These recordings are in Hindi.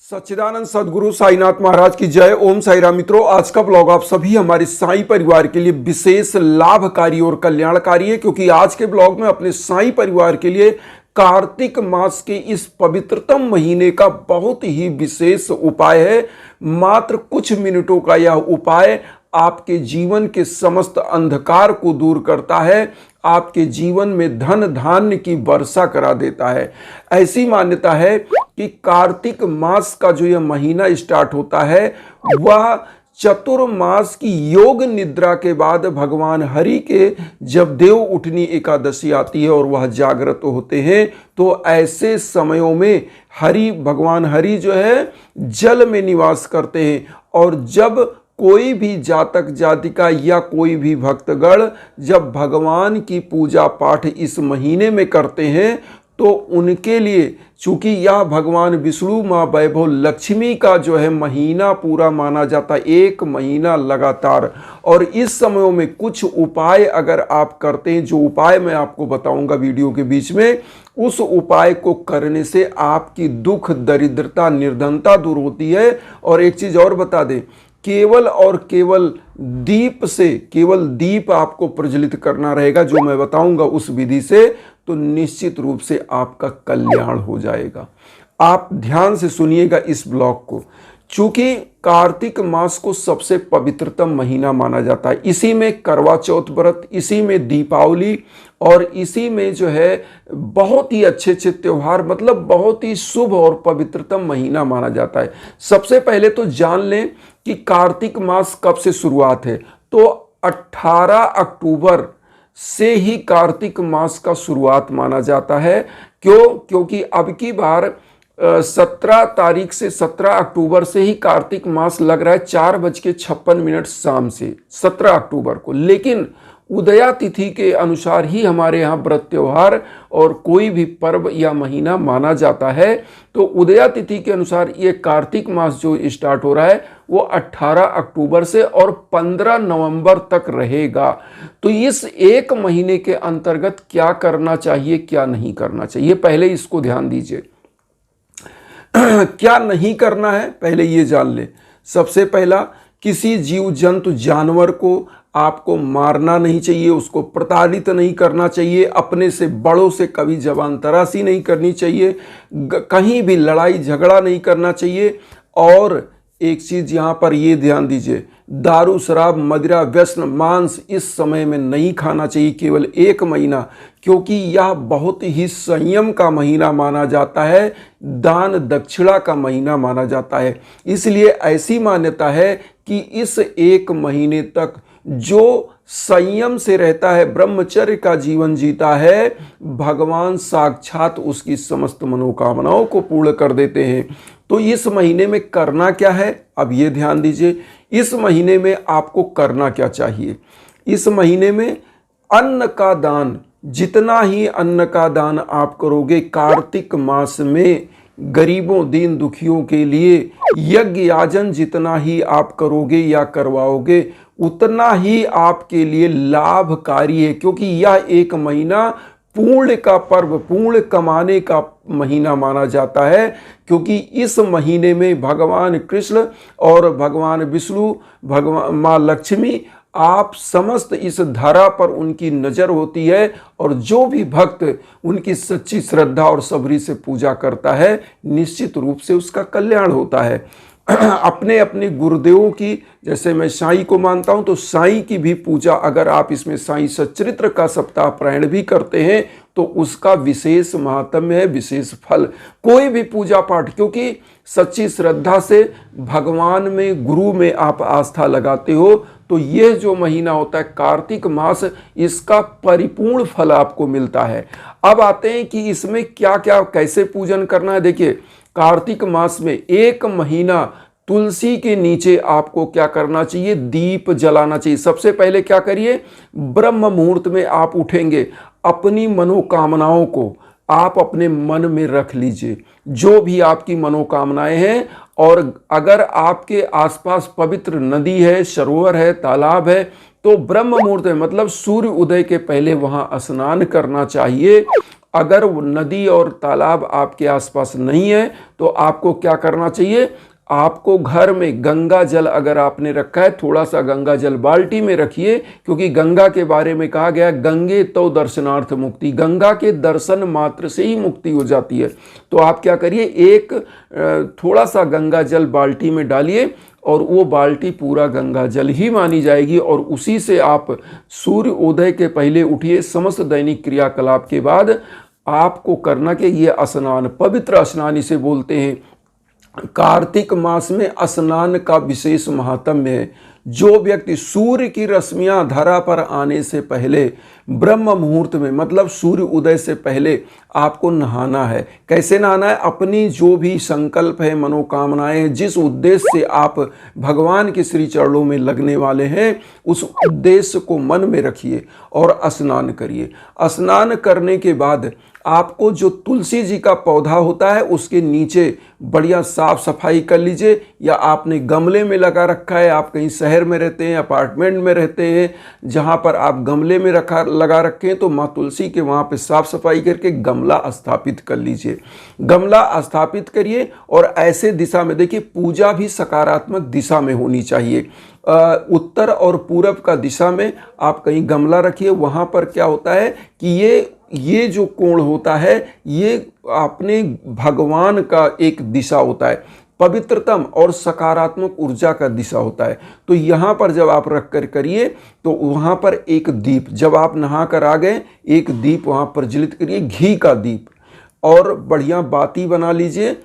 सच्चिदानंद सदगुरु साईनाथ महाराज की जय। ओम साई राम। मित्रों, आज का ब्लॉग आप सभी हमारे साईं परिवार के लिए विशेष लाभकारी और कल्याणकारी है, क्योंकि आज के ब्लॉग में अपने साईं परिवार के लिए कार्तिक मास के इस पवित्रतम महीने का बहुत ही विशेष उपाय है। मात्र कुछ मिनटों का यह उपाय आपके जीवन के समस्त अंधकार को दूर करता है, आपके जीवन में धन धान्य की वर्षा करा देता है। ऐसी मान्यता है कि कार्तिक मास का जो यह महीना स्टार्ट होता है वह चतुर्मास की योग निद्रा के बाद भगवान हरि के जब देव उठनी एकादशी आती है और वह जागृत होते हैं, तो ऐसे समयों में भगवान हरि जो है जल में निवास करते हैं। और जब कोई भी जातक जातिका या कोई भी भक्तगण जब भगवान की पूजा पाठ इस महीने में करते हैं, तो उनके लिए चूंकि यह भगवान विष्णु माँ वैभव लक्ष्मी का जो है महीना पूरा माना जाता है, एक महीना लगातार। और इस समयों में कुछ उपाय अगर आप करते हैं, जो उपाय मैं आपको बताऊंगा वीडियो के बीच में, उस उपाय को करने से आपकी दुख दरिद्रता निर्धनता दूर होती है। और एक चीज और बता दें, केवल और केवल दीप से, केवल दीप आपको प्रज्वलित करना रहेगा, जो मैं बताऊंगा उस विधि से, तो निश्चित रूप से आपका कल्याण हो जाएगा। आप ध्यान से सुनिएगा इस ब्लॉग को। चूंकि कार्तिक मास को सबसे पवित्रतम महीना माना जाता है, इसी में करवा चौथ व्रत, इसी में दीपावली और इसी में जो है बहुत ही अच्छे अच्छे त्योहार, मतलब बहुत ही शुभ और पवित्रतम महीना माना जाता है। सबसे पहले तो जान लें कि कार्तिक मास कब से शुरुआत है। तो 18 अक्टूबर से ही कार्तिक मास का शुरुआत माना जाता है। क्योंकि अब की बार 17 तारीख से 17 अक्टूबर से ही कार्तिक मास लग रहा है, 4:56 शाम से 17 अक्टूबर को। लेकिन उदया तिथि के अनुसार ही हमारे यहाँ व्रत त्योहार और कोई भी पर्व या महीना माना जाता है। तो उदया तिथि के अनुसार ये कार्तिक मास जो स्टार्ट हो रहा है वो 18 अक्टूबर से और 15 नवंबर तक रहेगा। तो इस एक महीने के अंतर्गत क्या करना चाहिए, क्या नहीं करना चाहिए, पहले इसको ध्यान दीजिए। क्या नहीं करना है पहले ये जान ले। सबसे पहला, किसी जीव जंतु जानवर को आपको मारना नहीं चाहिए, उसको प्रताड़ित नहीं करना चाहिए, अपने से बड़ों से कभी जबान तराशी नहीं करनी चाहिए, कहीं भी लड़ाई झगड़ा नहीं करना चाहिए। और एक चीज यहां पर ये ध्यान दीजिए, दारू शराब मदिरा व्यसन मांस इस समय में नहीं खाना चाहिए, केवल एक महीना, क्योंकि यह बहुत ही संयम का महीना माना जाता है, दान दक्षिणा का महीना माना जाता है। इसलिए ऐसी मान्यता है कि इस एक महीने तक जो संयम से रहता है, ब्रह्मचर्य का जीवन जीता है, भगवान साक्षात उसकी समस्त मनोकामनाओं को पूर्ण कर देते हैं। तो इस महीने में करना क्या है, अब ये ध्यान दीजिए। इस महीने में आपको करना क्या चाहिए। इस महीने में अन्न का दान, जितना ही अन्न का दान आप करोगे कार्तिक मास में, गरीबों दीन दुखियों के लिए यज्ञ याजन जितना ही आप करोगे या करवाओगे, उतना ही आपके लिए लाभकारी है। क्योंकि यह एक महीना पुण्य का पर्व, पुण्य कमाने का महीना माना जाता है। क्योंकि इस महीने में भगवान कृष्ण और भगवान विष्णु, भगवान माँ लक्ष्मी, आप समस्त इस धरा पर उनकी नजर होती है। और जो भी भक्त उनकी सच्ची श्रद्धा और सबरी से पूजा करता है, निश्चित रूप से उसका कल्याण होता है। अपने अपने गुरुदेवों की, जैसे मैं साईं को मानता हूं, तो साईं की भी पूजा अगर आप इसमें साईं सच्चरित्र का सप्ताह पारायण भी करते हैं, तो उसका विशेष महात्म्य है, विशेष फल। कोई भी पूजा पाठ, क्योंकि सच्ची श्रद्धा से भगवान में, गुरु में आप आस्था लगाते हो, तो यह जो महीना होता है कार्तिक मास, इसका परिपूर्ण फल आपको मिलता है। अब आते हैं कि इसमें क्या क्या कैसे पूजन करना है। देखिए, कार्तिक मास में एक महीना तुलसी के नीचे आपको क्या करना चाहिए, दीप जलाना चाहिए। सबसे पहले क्या करिए, ब्रह्म मुहूर्त में आप उठेंगे, अपनी मनोकामनाओं को आप अपने मन में रख लीजिए, जो भी आपकी मनोकामनाएं हैं। और अगर आपके आसपास पवित्र नदी है, सरोवर है, तालाब है, तो ब्रह्म मुहूर्त में, मतलब सूर्य उदय के पहले वहां स्नान करना चाहिए। अगर वो नदी और तालाब आपके आसपास नहीं है तो आपको क्या करना चाहिए, आपको घर में गंगा जल अगर आपने रखा है, थोड़ा सा गंगा जल बाल्टी में रखिए, क्योंकि गंगा के बारे में कहा गया गंगे तो दर्शनार्थ मुक्ति, गंगा के दर्शन मात्र से ही मुक्ति हो जाती है। तो आप क्या करिए, एक थोड़ा सा गंगा जल बाल्टी में डालिए और वो बाल्टी पूरा गंगा जल ही मानी जाएगी, और उसी से आप सूर्य उदय के पहले उठिए। समस्त दैनिक क्रियाकलाप के बाद आपको करना कि ये स्नान, पवित्र स्नान इसे बोलते हैं। कार्तिक मास में स्नान का विशेष महात्म्य है। जो व्यक्ति सूर्य की रश्मियां धरा पर आने से पहले ब्रह्म मुहूर्त में, मतलब सूर्य उदय से पहले आपको नहाना है। कैसे नहाना है, अपनी जो भी संकल्प है, मनोकामनाएं हैं, जिस उद्देश्य से आप भगवान के श्री चरणों में लगने वाले हैं, उस उद्देश्य को मन में रखिए और स्नान करिए। स्नान करने के बाद आपको जो तुलसी जी का पौधा होता है उसके नीचे बढ़िया साफ सफाई कर लीजिए, या आपने गमले में लगा रखा है, आप कहीं शहर में रहते हैं, अपार्टमेंट में रहते हैं, जहाँ पर आप गमले में लगा रखे हैं, तो माँ तुलसी के वहाँ पे साफ सफाई करके गमला स्थापित कर लीजिए। गमला स्थापित करिए और ऐसे दिशा में, देखिए पूजा भी सकारात्मक दिशा में होनी चाहिए। उत्तर और पूरब का दिशा में आप कहीं गमला रखिए। वहाँ पर क्या होता है कि ये जो कोण होता है ये अपने भगवान का एक दिशा होता है, पवित्रतम और सकारात्मक ऊर्जा का दिशा होता है। तो यहाँ पर जब आप रख कर करिए तो वहाँ पर एक दीप, जब आप नहा कर आ गए, एक दीप वहाँ प्रज्वलित करिए, घी का दीप, और बढ़िया बाती बना लीजिए।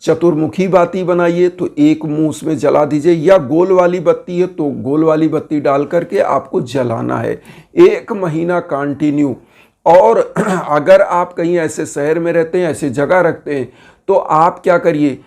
चतुर्मुखी बाती बनाइए तो एक मुंह उसमें जला दीजिए, या गोल वाली बत्ती है तो गोल वाली बत्ती डाल करके आपको जलाना है 1 महीना कंटिन्यू। और अगर आप कहीं ऐसे शहर में रहते हैं, ऐसे जगह रखते हैं, तो आप क्या करिए,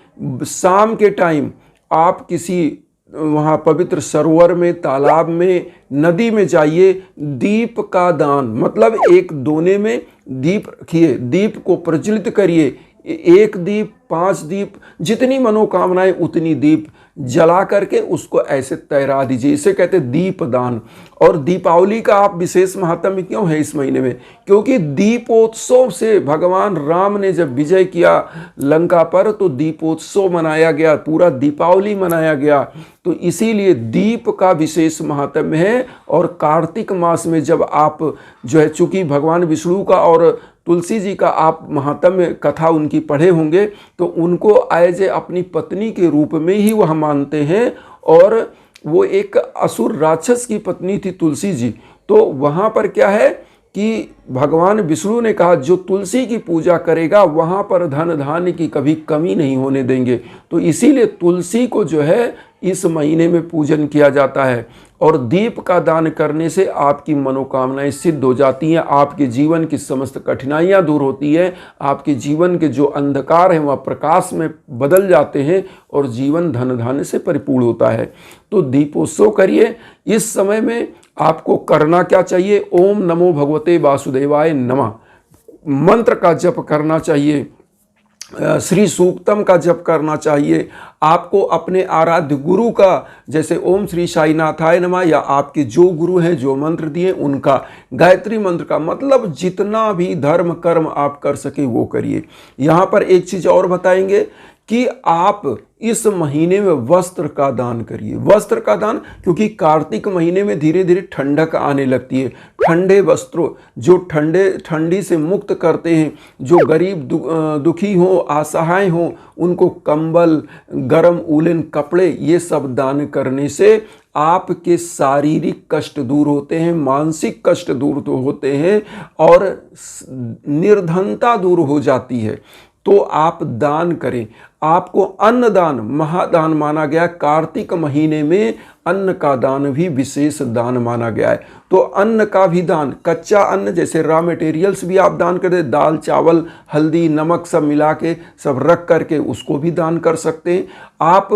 शाम के टाइम आप किसी वहाँ पवित्र सरोवर में, तालाब में, नदी में जाइए, दीप का दान, मतलब एक दोने में दीप रखिए, दीप को प्रज्वलित करिए, 1 दीप, 5 दीप, जितनी मनोकामनाएं उतनी दीप जला करके उसको ऐसे तैरा दीजिए। इसे कहते हैं दीपदान। और दीपावली का आप विशेष महात्म्य क्यों है इस महीने में, क्योंकि दीपोत्सव से भगवान राम ने जब विजय किया लंका पर तो दीपोत्सव मनाया गया, पूरा दीपावली मनाया गया। तो इसीलिए दीप का विशेष महात्म्य है। और कार्तिक मास में जब आप जो है, चूंकि भगवान विष्णु का और तुलसी जी का आप महात्म्य कथा उनकी पढ़े होंगे, तो उनको एज ए अपनी पत्नी के रूप में ही वह मानते हैं। और वो एक असुर राक्षस की पत्नी थी तुलसी जी। तो वहाँ पर क्या है कि भगवान विष्णु ने कहा जो तुलसी की पूजा करेगा वहाँ पर धन धान्य की कभी कमी नहीं होने देंगे। तो इसीलिए तुलसी को जो है इस महीने में पूजन किया जाता है। और दीप का दान करने से आपकी मनोकामनाएं सिद्ध हो जाती हैं, आपके जीवन की समस्त कठिनाइयां दूर होती है, आपके जीवन के जो अंधकार हैं वह प्रकाश में बदल जाते हैं और जीवन धन धान्य से परिपूर्ण होता है। तो दीपोत्सव करिए। इस समय में आपको करना क्या चाहिए, ओम नमो भगवते वासुदेवाय नमः मंत्र का जप करना चाहिए, श्री सूक्तम का जप करना चाहिए। आपको अपने आराध्य गुरु का, जैसे ओम श्री साईनाथाय नमः, या आपके जो गुरु हैं जो मंत्र दिए उनका, गायत्री मंत्र का, मतलब जितना भी धर्म कर्म आप कर सके वो करिए। यहाँ पर एक चीज़ और बताएंगे कि आप इस महीने में वस्त्र का दान करिए। वस्त्र का दान, क्योंकि कार्तिक महीने में धीरे धीरे ठंडक आने लगती है। ठंडे वस्त्रों जो ठंडी से मुक्त करते हैं, जो गरीब दुखी हो, असहाय हो, उनको कंबल, गरम ऊलन कपड़े, ये सब दान करने से आपके शारीरिक कष्ट दूर होते हैं, मानसिक कष्ट दूर तो होते हैं और निर्धनता दूर हो जाती है। तो आप दान करें। आपको अन्नदान महादान माना गया। कार्तिक महीने में अन्न का दान भी विशेष दान माना गया है। तो अन्न का भी दान, कच्चा अन्न जैसे रॉ मटेरियल्स भी आप दान कर दें, दाल चावल हल्दी नमक सब मिला के सब रख करके उसको भी दान कर सकते हैं। आप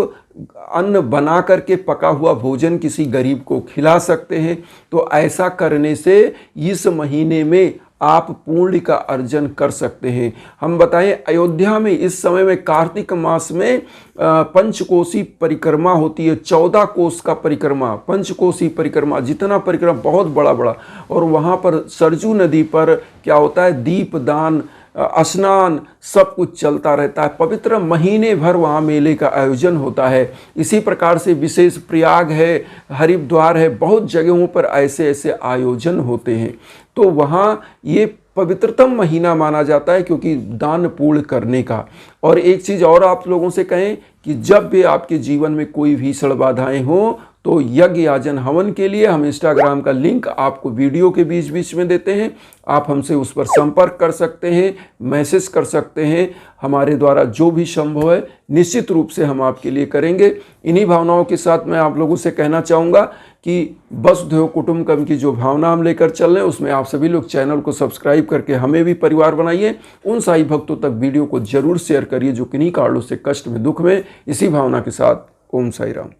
अन्न बना करके पका हुआ भोजन किसी गरीब को खिला सकते हैं। तो ऐसा करने से इस महीने में आप पुण्य का अर्जन कर सकते हैं। हम बताएं, अयोध्या में इस समय में कार्तिक मास में पंचकोशी परिक्रमा होती है। 14 कोस का परिक्रमा, पंचकोशी परिक्रमा, जितना परिक्रमा बहुत बड़ा बड़ा। और वहाँ पर सरजू नदी पर क्या होता है, दीप दान स्नान सब कुछ चलता रहता है। पवित्र महीने भर वहाँ मेले का आयोजन होता है। इसी प्रकार से विशेष प्रयाग है, हरिद्वार है, बहुत जगहों पर ऐसे ऐसे आयोजन होते हैं। तो वहाँ ये पवित्रतम महीना माना जाता है क्योंकि दान पुण्य करने का। और एक चीज़ और आप लोगों से कहें कि जब भी आपके जीवन में कोई भीषण बाधाएं हों तो यज्ञ याजन हवन के लिए हम इंस्टाग्राम का लिंक आपको वीडियो के बीच बीच में देते हैं। आप हमसे उस पर संपर्क कर सकते हैं, मैसेज कर सकते हैं। हमारे द्वारा जो भी संभव है निश्चित रूप से हम आपके लिए करेंगे। इन्हीं भावनाओं के साथ मैं आप लोगों से कहना चाहूँगा कि वसुधैव कुटुंबकम की जो भावना हम लेकर चल रहे हैं उसमें आप सभी लोग चैनल को सब्सक्राइब करके हमें भी परिवार बनाइए। उन साई भक्तों तक वीडियो को जरूर शेयर करिए जो किन्हीं कारणों से कष्ट में, दुख में। इसी भावना के साथ ओम साई राम।